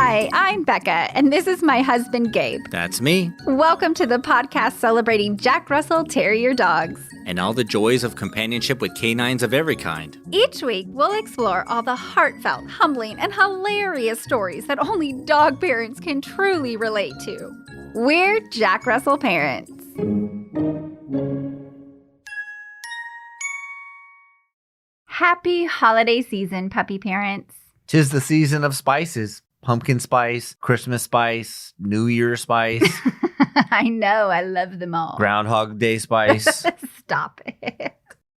Hi, I'm Becca, and this is my husband, Gabe. That's me. Welcome to the podcast celebrating Jack Russell Terrier dogs. And all the joys of companionship with canines of every kind. Each week, we'll explore all the heartfelt, humbling, and hilarious stories that only dog parents can truly relate to. We're Jack Russell parents. Happy holiday season, puppy parents. 'Tis the season of spices. Pumpkin spice, Christmas spice, New Year spice. I know, I love them all. Groundhog Day spice. Stop it.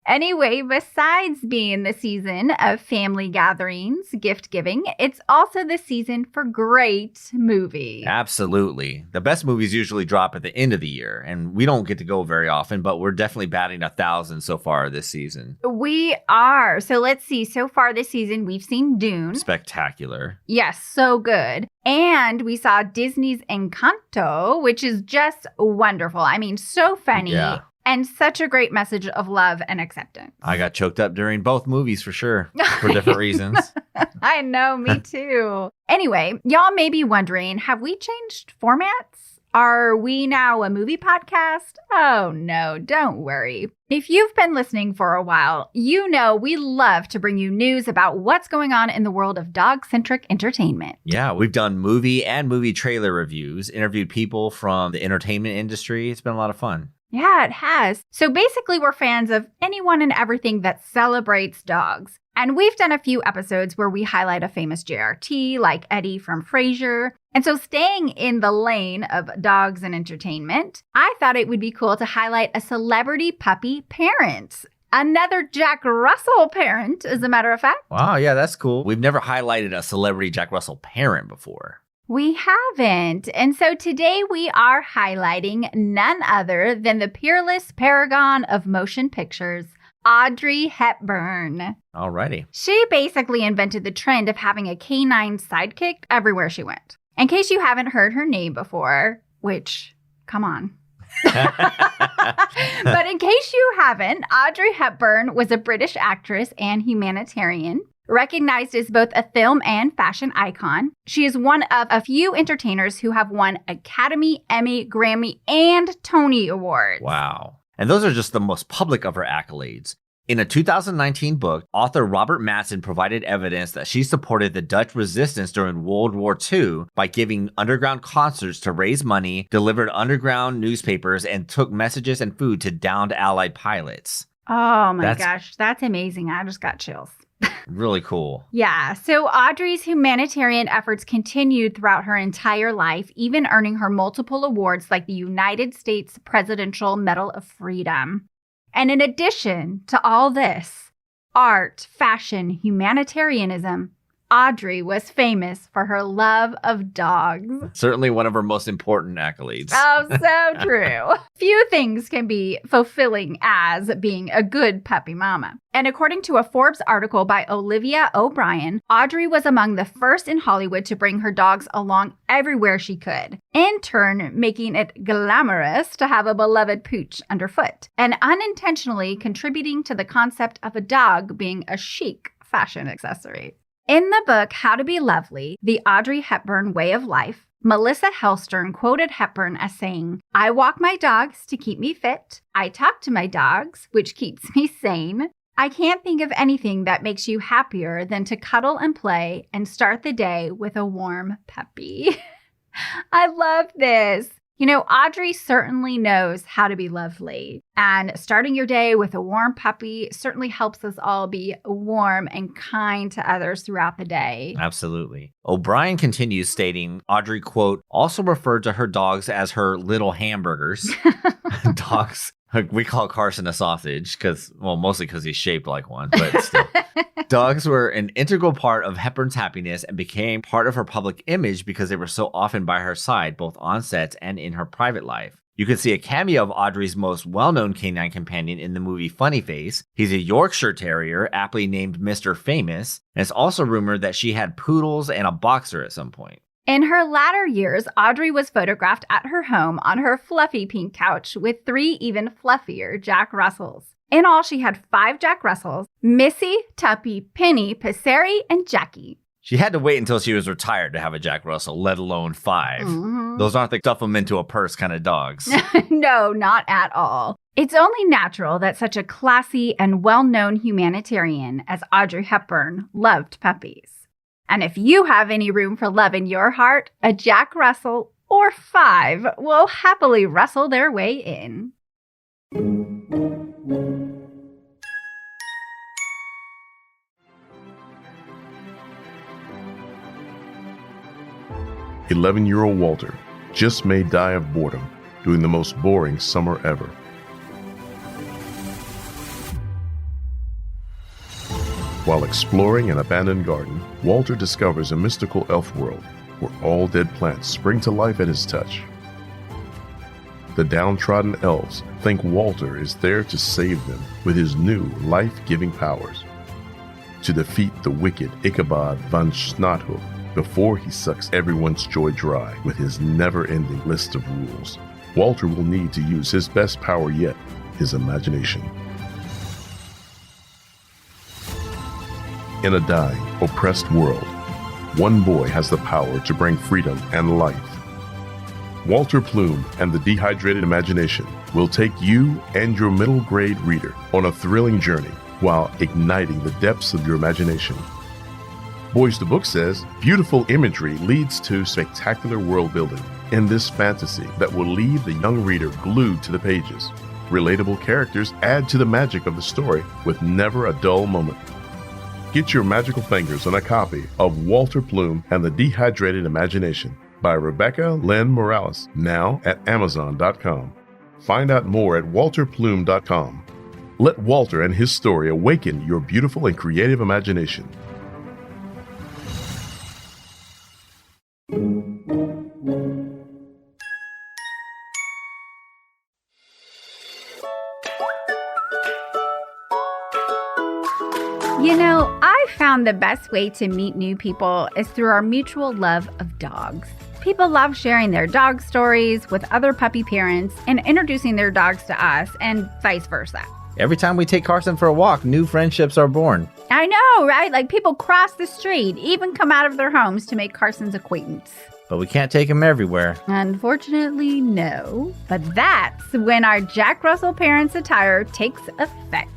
Anyway, besides being the season of family gatherings, gift giving, it's also the season for great movies. Absolutely. The best movies usually drop at the end of the year, and we don't get to go very often, but we're definitely batting 1,000 so far this season. We are. So let's see. So far this season, we've seen Dune. Spectacular. Yes, so good. And we saw Disney's Encanto, which is just wonderful. I mean, so funny. Yeah. And such a great message of love and acceptance. I got choked up during both movies for sure, for different reasons. I know, me too. Anyway, y'all may be wondering, have we changed formats? Are we now a movie podcast? Oh no, don't worry. If you've been listening for a while, you know we love to bring you news about what's going on in the world of dog-centric entertainment. Yeah, we've done movie and movie trailer reviews, interviewed people from the entertainment industry. It's been a lot of fun. Yeah, it has. So basically, we're fans of anyone and everything that celebrates dogs. And we've done a few episodes where we highlight a famous JRT like Eddie from Frasier. And so staying in the lane of dogs and entertainment, I thought it would be cool to highlight a celebrity puppy parent. Another Jack Russell parent, as a matter of fact. Wow, yeah, that's cool. We've never highlighted a celebrity Jack Russell parent before. We haven't. And so today we are highlighting none other than the peerless paragon of motion pictures, Audrey Hepburn. Alrighty. She basically invented the trend of having a canine sidekick everywhere she went. In case you haven't heard her name before, which, come on. But in case you haven't, Audrey Hepburn was a British actress and humanitarian. Recognized as both a film and fashion icon, she is one of a few entertainers who have won Academy, Emmy, Grammy, and Tony Awards. Wow. And those are just the most public of her accolades. In a 2019 book, author Robert Matson provided evidence that she supported the Dutch resistance during World War II by giving underground concerts to raise money, delivered underground newspapers, and took messages and food to downed Allied pilots. Oh my gosh, that's amazing. I just got chills. Really cool. Yeah. So Audrey's humanitarian efforts continued throughout her entire life, even earning her multiple awards like the United States Presidential Medal of Freedom. And in addition to all this, art, fashion, humanitarianism, Audrey was famous for her love of dogs. Certainly one of her most important accolades. Oh, so true. Few things can be fulfilling as being a good puppy mama. And according to a Forbes article by Olivia O'Brien, Audrey was among the first in Hollywood to bring her dogs along everywhere she could, in turn making it glamorous to have a beloved pooch underfoot, and unintentionally contributing to the concept of a dog being a chic fashion accessory. In the book, How to Be Lovely, The Audrey Hepburn Way of Life, Melissa Helstern quoted Hepburn as saying, "I walk my dogs to keep me fit. I talk to my dogs, which keeps me sane. I can't think of anything that makes you happier than to cuddle and play and start the day with a warm puppy." I love this. You know, Audrey certainly knows how to be lovely, and starting your day with a warm puppy certainly helps us all be warm and kind to others throughout the day. Absolutely. O'Brien continues stating, Audrey, quote, also referred to her dogs as her little hamburgers. Dogs, we call Carson a sausage because, well, mostly because he's shaped like one, but still. Dogs were an integral part of Hepburn's happiness and became part of her public image because they were so often by her side, both on sets and in her private life. You can see a cameo of Audrey's most well-known canine companion in the movie Funny Face. He's a Yorkshire Terrier, aptly named Mr. Famous, and it's also rumored that she had poodles and a boxer at some point. In her latter years, Audrey was photographed at her home on her fluffy pink couch with 3 even fluffier Jack Russells. In all, she had 5 Jack Russells: Missy, Tuppy, Penny, Passeri, and Jackie. She had to wait until she was retired to have a Jack Russell, let alone 5. Mhm. Those aren't the stuff them into a purse kind of dogs. No, not at all. It's only natural that such a classy and well-known humanitarian as Audrey Hepburn loved puppies. And if you have any room for love in your heart, a Jack Russell or 5 will happily rustle their way in. 11-year-old Walter just may die of boredom during the most boring summer ever. While exploring an abandoned garden, Walter discovers a mystical elf world where all dead plants spring to life at his touch. The downtrodden elves think Walter is there to save them with his new life-giving powers, to defeat the wicked Ichabod von Snothoof before he sucks everyone's joy dry with his never-ending list of rules. Walter will need to use his best power yet, his imagination. In a dying, oppressed world, one boy has the power to bring freedom and life. Walter Plume and the Dehydrated Imagination will take you and your middle grade reader on a thrilling journey while igniting the depths of your imagination. Boys the Book says, beautiful imagery leads to spectacular world building in this fantasy that will leave the young reader glued to the pages. Relatable characters add to the magic of the story with never a dull moment. Get your magical fingers on a copy of Walter Plume and the Dehydrated Imagination by Rebecca Lynn Morales, now at Amazon.com. Find out more at walterplume.com. Let Walter and his story awaken your beautiful and creative imagination. You know, I found the best way to meet new people is through our mutual love of dogs. People love sharing their dog stories with other puppy parents and introducing their dogs to us and vice versa. Every time we take Carson for a walk, new friendships are born. I know, right? Like people cross the street, even come out of their homes to make Carson's acquaintance. But we can't take him everywhere. Unfortunately, no. But that's when our Jack Russell Parents attire takes effect.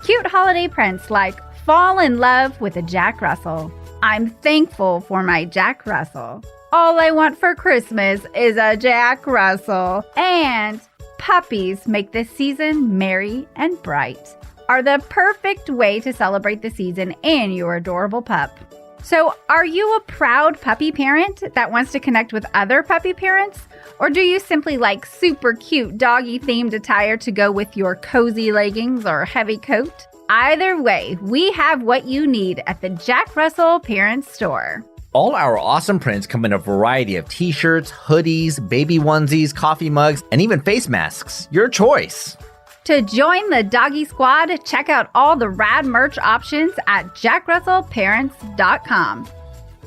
Cute holiday prints like fall in love with a Jack Russell. I'm thankful for my Jack Russell. All I want for Christmas is a Jack Russell. And puppies make this season merry and bright are the perfect way to celebrate the season and your adorable pup. So are you a proud puppy parent that wants to connect with other puppy parents? Or do you simply like super cute doggy themed attire to go with your cozy leggings or heavy coat? Either way, we have what you need at the Jack Russell Parents Store. All our awesome prints come in a variety of t-shirts, hoodies, baby onesies, coffee mugs, and even face masks. Your choice. To join the doggy squad, check out all the rad merch options at jackrussellparents.com.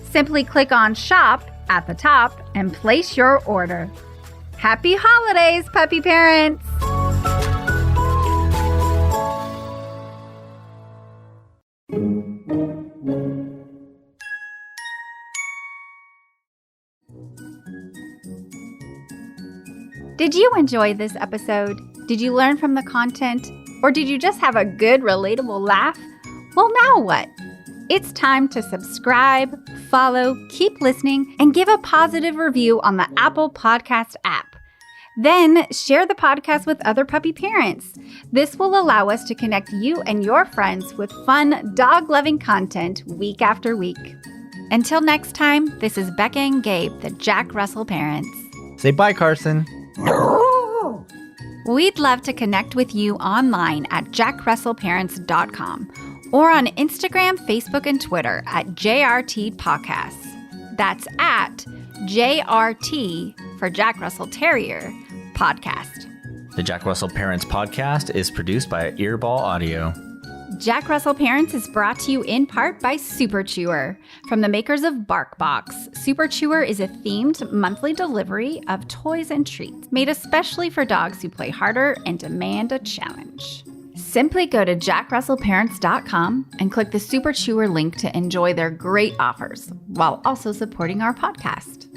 Simply click on Shop at the top and place your order. Happy holidays, puppy parents! Did you enjoy this episode? Did you learn from the content? Or did you just have a good, relatable laugh? Well, now what? It's time to subscribe, follow, keep listening, and give a positive review on the Apple Podcast app. Then share the podcast with other puppy parents. This will allow us to connect you and your friends with fun, dog-loving content week after week. Until next time, this is Becca and Gabe, the Jack Russell Parents. Say bye, Carson. We'd love to connect with you online at jackrussellparents.com or on Instagram, Facebook, and Twitter at JRT Podcasts. That's at JRT for Jack Russell Terrier Podcast. The Jack Russell Parents Podcast is produced by Earball Audio. Jack Russell Parents is brought to you in part by Super Chewer. From the makers of BarkBox, Super Chewer is a themed monthly delivery of toys and treats made especially for dogs who play harder and demand a challenge. Simply go to jackrussellparents.com and click the Super Chewer link to enjoy their great offers while also supporting our podcast.